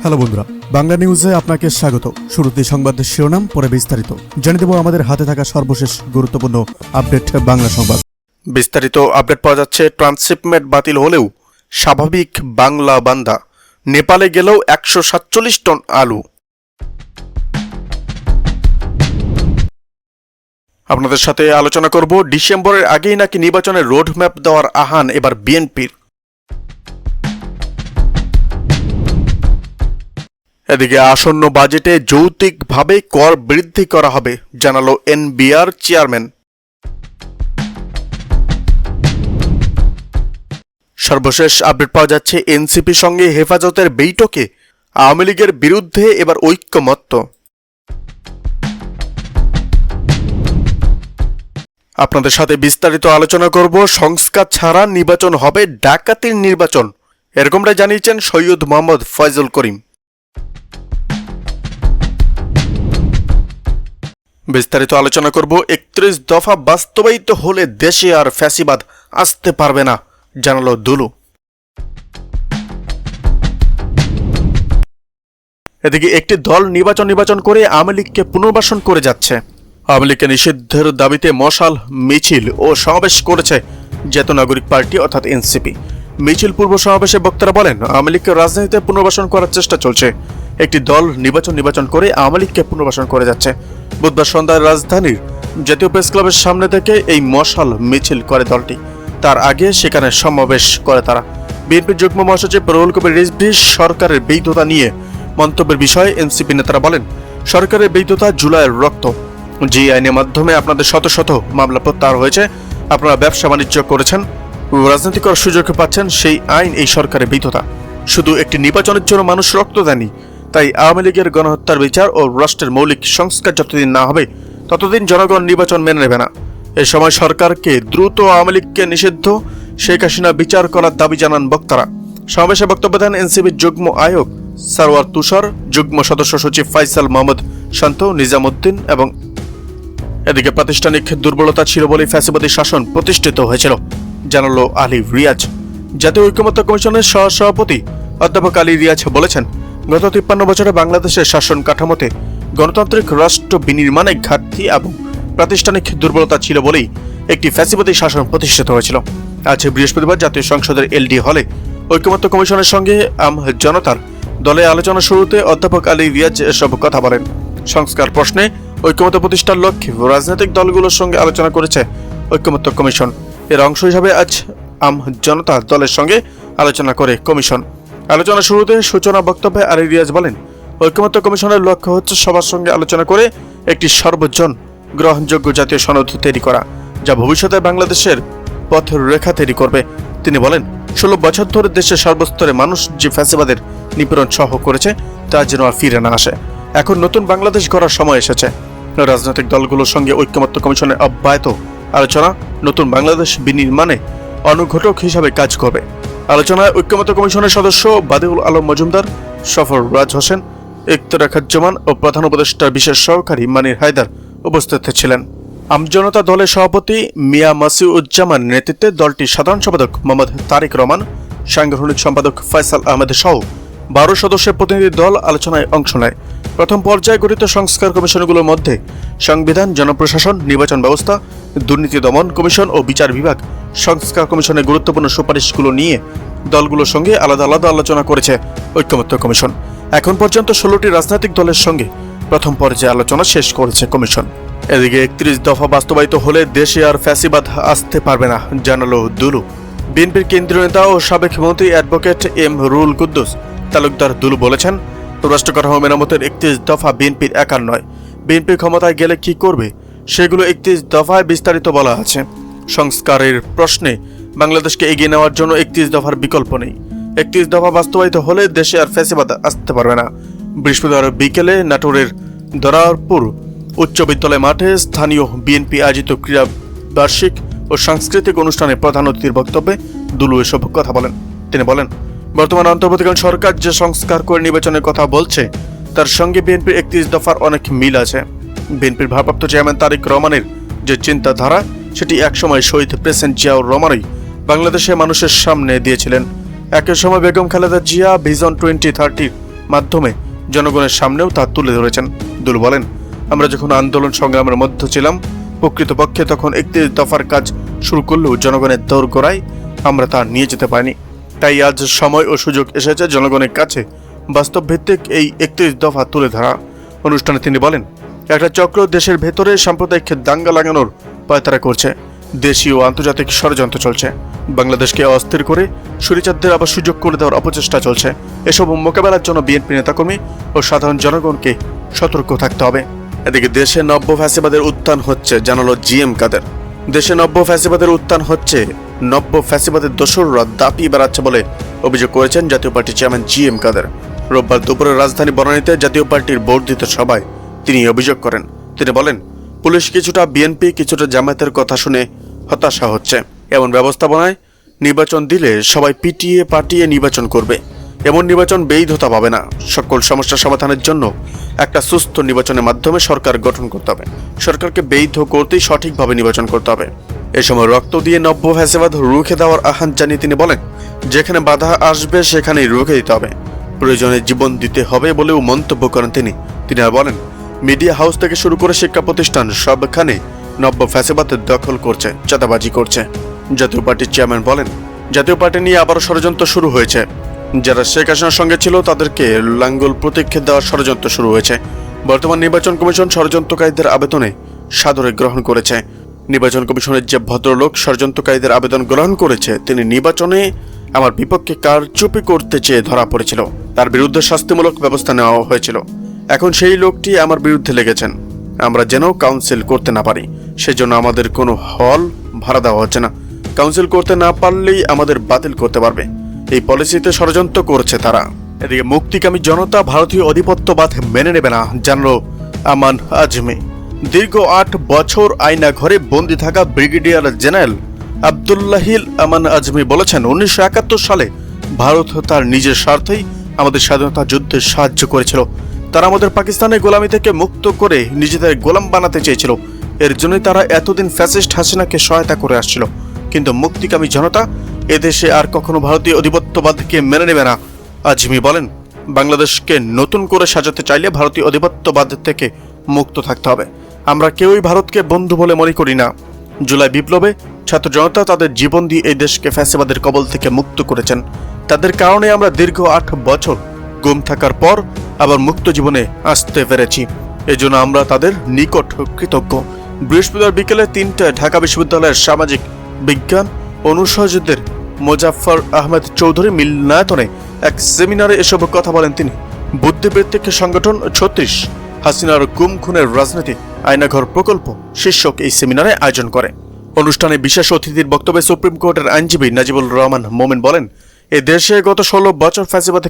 Hello বন্ধুরা, বাংলা নিউজে আপনাকে স্বাগত। শুরুতে সংবাদের শিরোনাম, পরে বিস্তারিত জানিয়ে দেব আমাদের হাতে থাকা সর্বশেষ গুরুত্বপূর্ণ আপডেট বাংলা সংবাদ। বিস্তারিত আপডেট পাওয়া যাচ্ছে। ট্রান্সশিপমেন্ট বাতিল হলেও স্বাভাবিক বাংলা বান্দা। নেপালে গেলেও 147 টন আলু। আপনাদের সাথে আলোচনা করব ডিসেম্বরের আগেই নাকি নির্বাচনের রোডম্যাপ দেওয়ার আহ্বান এবার বিএনপির। এদিকে আসন্ন বাজেটে যৌক্তিকভাবে কর বৃদ্ধি করা হবে জানালো এনবিআর চেয়ারম্যান। সর্বশেষ আপডেট পাওয়া যাচ্ছে এনসিপির সঙ্গে হেফাজতের বৈঠকে আওয়ামী লীগের বিরুদ্ধে এবার ঐক্যমত্য। আপনাদের সাথে বিস্তারিত আলোচনা করব। সংস্কার ছাড়া নির্বাচন হবে ডাকাতির নির্বাচন, এরকমটাই জানিয়েছেন সৈয়দ মোহাম্মদ ফয়জুল করিম। বিস্তারিত আলোচনা করব। 31 দফা বাস্তবায়িত হলে দেশে আর ফ্যাসিবাদ আসতে পারবে না জানালো দুলু। এদিকে একটি দল নির্বাচন করে আওয়ামী লীগকে পুনর্বাসন করে যাচ্ছে। আওয়ামী লীগকে নিষিদ্ধের দাবিতে মশাল মিছিল ও সমাবেশ করেছে জাতীয় নাগরিক পার্টি অর্থাৎ এনসিপি। মিছিল পূর্ব সমাবেশে বক্তারা বলেন, আওয়ামী লীগকে রাজনীতিতে পুনর্বাসন করার চেষ্টা চলছে। একটি দল নির্বাচন করে আওয়ামী লীগকে পুনর্বাসন করে যাচ্ছে। বুধবার সন্ধ্যায় রাজধানীর জাতীয় প্রেস ক্লাবের সামনে থেকে এই মশাল মিছিল করে দলটি। তার আগে সেখানে সমাবেশ করে তারা। বিএনপির যুগ্ম মহাসচিব রুহুল কবির রিজভী সরকারের বৈধতা নিয়ে মন্তব্যের বিষয়ে এনসিপি নেতারা বলেন, সরকারের বৈধতা জুলাইয়ের রক্ত। যে আইনের মাধ্যমে আপনাদের শত শত মামলা প্রত্যাহার হয়েছে, আপনারা ব্যবসা বাণিজ্য করেছেন, রাজনীতি করার সুযোগ পাচ্ছেন, সেই আইন এই সরকারের বৈধতা। শুধু একটি নির্বাচনের জন্য মানুষ রক্ত দেয়নি। তাই আওয়ামী লীগের গণহত্যার বিচার ও রাষ্ট্রের মৌলিক সংস্কার যতদিন না হবে ততদিন জনগণ নির্বাচন মেনে নেবে না। এ সময় সরকারকে দ্রুত আওয়ামী লীগকে নিষিদ্ধ, শেখ হাসিনা বিচার করার দাবি জানান বক্তারা। সমাবেশে বক্তব্য দেন এনসিপির যুগ্ম আয়োগ সারওয়ার তুষার, যুগ্ম সদস্য সচিব ফাইসাল মোহাম্মদ শান্ত, নিজামুদ্দিন এবং এদিকে প্রাতিষ্ঠানিক দুর্বলতা ছিল বলেই ফ্যাসিবাদী শাসন প্রতিষ্ঠিত হয়েছিল জানালো আলী রিয়াজ। জাতীয় ঐক্যমত্য কমিশনের সহসভাপতি অধ্যাপক আলী রিয়াজ বলেছেন, গত 53 বছরে বাংলাদেশের শাসন কাঠামোতে গণতান্ত্রিক রাষ্ট্র বিনির্মাণে ঘাটতি এবং প্রাতিষ্ঠানিক দুর্বলতা ছিল বলেই একটি ফ্যাসিবাদী শাসন প্রতিষ্ঠিত হয়েছিল। আজ বৃহস্পতিবার জাতীয় সংসদের এলডি হলে ঐক্যমত্য কমিশনের সঙ্গে জনতার দলে আলোচনা শুরুতে অধ্যাপক আলী রিয়াজ এসব কথা বলেন। সংস্কার প্রশ্নে ঐক্যমত্য প্রতিষ্ঠার লক্ষ্যে রাজনৈতিক দলগুলোর সঙ্গে আলোচনা করেছে ঐক্যমত্য কমিশন। এর অংশ হিসাবে আজ জনতা দলের সঙ্গে আলোচনা করে কমিশন। আলোচনা শুরুতে সূচনা বক্তব্যে আলী রিয়াজ বলেন, ঐক্যমত্য কমিশনের লক্ষ্য হচ্ছে সবার সঙ্গে আলোচনা করে একটি সর্বজন গ্রহণযোগ্য জাতীয় সনদ তৈরি করা, যা ভবিষ্যতে বাংলাদেশের পথরেখা তৈরি করবে। তিনি বলেন, 16 বছর ধরে দেশের সর্বস্তরে মানুষ যে ফ্যাসিবাদের নিপীড়ন সহ করেছে তা যেন আর ফিরে না আসে। এখন নতুন বাংলাদেশ গড়ার সময় এসেছে। রাজনৈতিক দলগুলোর সঙ্গে ঐক্যমত্য কমিশনের অব্যাহত আলোচনা নতুন বাংলাদেশ বিনির্মাণে অনুঘটক হিসাবে কাজ করবে। আলোচনায় ঐক্যমত্য কমিশনের সদস্য বাদিউল আলম মজুমদার, সফর রাজ হোসেন, ইকতরাখাজ্জামান ও প্রধান উপদেষ্টার বিশেষ সহকারী মানির হায়দার উপস্থিত ছিলেন। আমজনতা দলের সভাপতি মিয়া মাসিউজ্জামান নেতৃত্বে দলটির সাধারণ সম্পাদক মোহাম্মদ তারিক রহমান, সাংগঠনিক সম্পাদক ফয়সাল আহমেদ সহ 12 সদস্যের প্রতিনিধি দল আলোচনায় অংশ নেয়। প্রথম পর্যায়ে গঠিত সংস্কার কমিশনগুলোর মধ্যে সংবিধান, জনপ্রশাসন, নির্বাচন ব্যবস্থা, দুর্নীতি দমন কমিশন ও বিচার বিভাগ সংস্কার কমিশনের গুরুত্বপূর্ণ সুপারিশগুলো নিয়ে দলগুলোর সঙ্গে আলাদা আলাদা আলোচনা করেছে ঐক্যমত্য কমিশন। এখন পর্যন্ত 16টি রাজনৈতিক দলের সঙ্গে প্রথম পর্যায়ে আলোচনা শেষ করেছে কমিশন। এদিকে 31 দফা বাস্তবায়িত হলে দেশে আর ফ্যাসিবাদ আসতে পারবে না জানালো দুলু। বিএনপির কেন্দ্রীয় নেতা ও সাবেক মন্ত্রী অ্যাডভোকেট এম রুহুল কুদ্দুস তালুকদার দুলু বলেছেন, রাষ্ট্র কাঠামো মেরামতের 31 দফা বিএনপির একার নয়। বিএনপি ক্ষমতায় গেলে কি করবে সেগুলো 31 দফায় বিস্তারিত বলা আছে। সংস্কারের প্রশ্নে বাংলাদেশকে এগিয়ে নেওয়ার জন্য 31 দফার বিকল্প নেই। 31 দফা বাস্তবায়িত হলে দেশে আর ফ্যাসিবাদ আসতে পারবে না। বৃহস্পতিবার বিকেলে নাটোরের দরারপুর উচ্চ বিদ্যালয় মাঠে স্থানীয় বিএনপি আয়োজিত ক্রীড়া বার্ষিক ও সাংস্কৃতিক অনুষ্ঠানে প্রধান অতিথির বক্তব্যে দুলু এসব কথা বলেন। তিনি বলেন, বর্তমান অন্তর্বর্তীকালীন সরকার যে সংস্কার করে নির্বাচনের কথা বলছে তার সঙ্গে বিএনপির 31 দফার অনেক মিল আছে। বিএনপির ভারপ্রাপ্ত চেয়ারম্যান তারেক রহমানের যে চিন্তাধারা সেটি একসময় শহীদ প্রেসিডেন্ট জিয়াউর রহমানই বাংলাদেশের মানুষের সামনে দিয়েছিলেন। একই সময় বেগম খালেদা জিয়া ভিশন 2030 মাধ্যমে জনগণের সামনেও তা তুলে ধরেছেন। দুলু বলেন, আমরা যখন আন্দোলন সংগ্রামের মধ্যে ছিলাম প্রকৃতপক্ষে তখন 31 দফার কাজ শুরু করলেও জনগণের দোরগোড়ায় আমরা তা নিয়ে যেতে পারিনি। তাই আজ সময় ও সুযোগ এসেছে জনগণের কাছে বাস্তব ভিত্তিক এই 31 দফা তুলে ধরা। অনুষ্ঠানে তিনি বলেন, একটা চক্র দেশের ভেতরে সাম্প্রদায়িক দাঙ্গা লাগানোর পায়তারা করছে। দেশীয় ও আন্তর্জাতিক ষড়যন্ত্র চলছে। বাংলাদেশকে অস্থির করে সুরিচারদের আবার সুযোগ করে দেওয়ার অপচেষ্টা চলছে। এসব মোকাবেলার জন্য বিএনপি নেতাকর্মী ও সাধারণ জনগণকে সতর্ক থাকতে হবে। এদিকে দেশে নব্য ফ্যাসিবাদের উত্থান হচ্ছে, জানালো জিএম কাদের। দেশে নব্য ফ্যাসিবাদের উত্থান হচ্ছে, নব্য ফ্যাসিবাদের দোসররা দাপিয়ে বেড়াচ্ছে বলে অভিযোগ করেছেন জাতীয় পার্টির চেয়ারম্যান জিএম কাদের। রোববার দুপুরে রাজধানী বনানীতে জাতীয় পার্টির বর্ধিত সভায় তিনি অভিযোগ করেন। তিনি বলেন, পুলিশ কিছুটা বিএনপি কিছুটা জামায়াতের কথা শুনে হতাশা হচ্ছে। এমন ব্যবস্থাপনায় নির্বাচন দিলে সবাই পিটিয়ে পাটিয়ে নির্বাচন করবে। এমন নির্বাচন বৈধতা পাবে না। সকল সমস্যা সমাধানের জন্য একটা সুস্থ নির্বাচনের মাধ্যমে সরকার গঠন করতে হবে। সরকারকে বৈধ করতেই সঠিকভাবে নির্বাচন করতে হবে। এ সময় রক্ত দিয়ে নব্য ফ্যাসিবাদ রুখে দেওয়ার আহ্বান জানিয়ে তিনি বলেন, যেখানে বাধা আসবে সেখানেই রুখে দিতে হবে, প্রয়োজনে জীবন দিতে হবে বলেও মন্তব্য করেন তিনি। তিনি আর বলেন, মিডিয়া হাউস থেকে শুরু করে শিক্ষা প্রতিষ্ঠান সবখানে নব্য ফ্যাসিবাদ দখল করছে, চাঁদাবাজি করছে। জাতীয় পার্টির চেয়ারম্যান বলেন, জাতীয় পার্টি নিয়ে আবারও ষড়যন্ত্র শুরু হয়েছে। যারা শেখ হাসিনার সঙ্গে ছিল তাদেরকে লাঙ্গল প্রতীক দেওয়ার ষড়যন্ত্র শুরু হয়েছে। বর্তমান নির্বাচন কমিশন ষড়যন্ত্রকারীদের আবেদনে সাদরে গ্রহণ করেছে। নির্বাচন কমিশনের যে ভদ্রলোক ষড়যন্ত্রকারীদের আবেদন গ্রহণ করেছে, তিনি নির্বাচনে আমার বিপক্ষে কারচুপি করতে চেয়ে ধরা পড়েছিল। তার বিরুদ্ধে শাস্তিমূলক ব্যবস্থা নেওয়া হয়েছিল। এখন সেই লোকটি আমার বিরুদ্ধে লেগেছেন। আমরা যেন কাউন্সিল করতে না পারি, সেজন্য আমাদের কোনো হল ভাড়া দেওয়া হচ্ছে না। কাউন্সিল করতে না পারলেই আমাদের বাতিল করতে পারবে। এই পলিসিতে ষড়যন্ত্র করছে তারা। এদিকে মুক্তিকামী জনতা ভারতীয় আধিপত্যবাদ মেনে নেবে না, জানল আমান আজমি। দীর্ঘ 8 বছর আয়না ঘরে বন্দী থাকা ব্রিগেডিয়ার জেনারেল আব্দুল্লাহিল আমান আজমি বলেছেন, 1971 সালে ভারত তার নিজের স্বার্থেই আমাদের স্বাধীনতা যুদ্ধে সাহায্য করেছিল। তারা আমাদের পাকিস্তানের গোলামি থেকে মুক্ত করে নিজেদের গোলাম বানাতে চেয়েছিল। এর জন্যই তারা এতদিন ফ্যাসিস্ট হাসিনাকে সহায়তা করে আসছিল। কিন্তু মুক্তিকামী জনতা এদেশে আর কখনো ভারতীয় আধিপত্যবাদকে মেনে নেবে না। আজমি বলেন, বাংলাদেশকে নতুন করে সাজাতে চাইলে ভারতীয় আধিপত্যবাদ থেকে মুক্ত থাকতে হবে। আমরা কেউই ভারতকে বন্ধু বলে মনে করি না। জুলাই বিপ্লবে ছাত্র জনতা তাদের জীবন দিয়ে এই দেশকে ফ্যাসিবাদের কবল থেকে মুক্ত করেছেন। তাদের কারণে আমরা দীর্ঘ 8 বছর গুম থাকার পর আবার মুক্ত জীবনে আসতে পেরেছি। এজন্য আমরা তাদের নিকট কৃতজ্ঞ। বৃহস্পতিবার বিকেলে 3টায় ঢাকা বিশ্ববিদ্যালয়ের সামাজিক বিজ্ঞান অনুষদের মোজাফফর আহমেদ চৌধুরী মিলনায়তনে এক সেমিনারে এসব কথা বলেন তিনি। বুদ্ধিবৃত্তিক সংগঠন 36 হাসিনার গুম খুনের রাজনীতি আয়নাঘর প্রকল্প শীর্ষক এই সেমিনারে আয়োজন করে। অনুষ্ঠানে বিশেষ অতিথির বক্তব্যে সুপ্রিম কোর্টের আইনজীবী নাজিবুল রহমান মোমেন বলেন, এ দেশে গত 16 বছর ফ্যাসিবাদে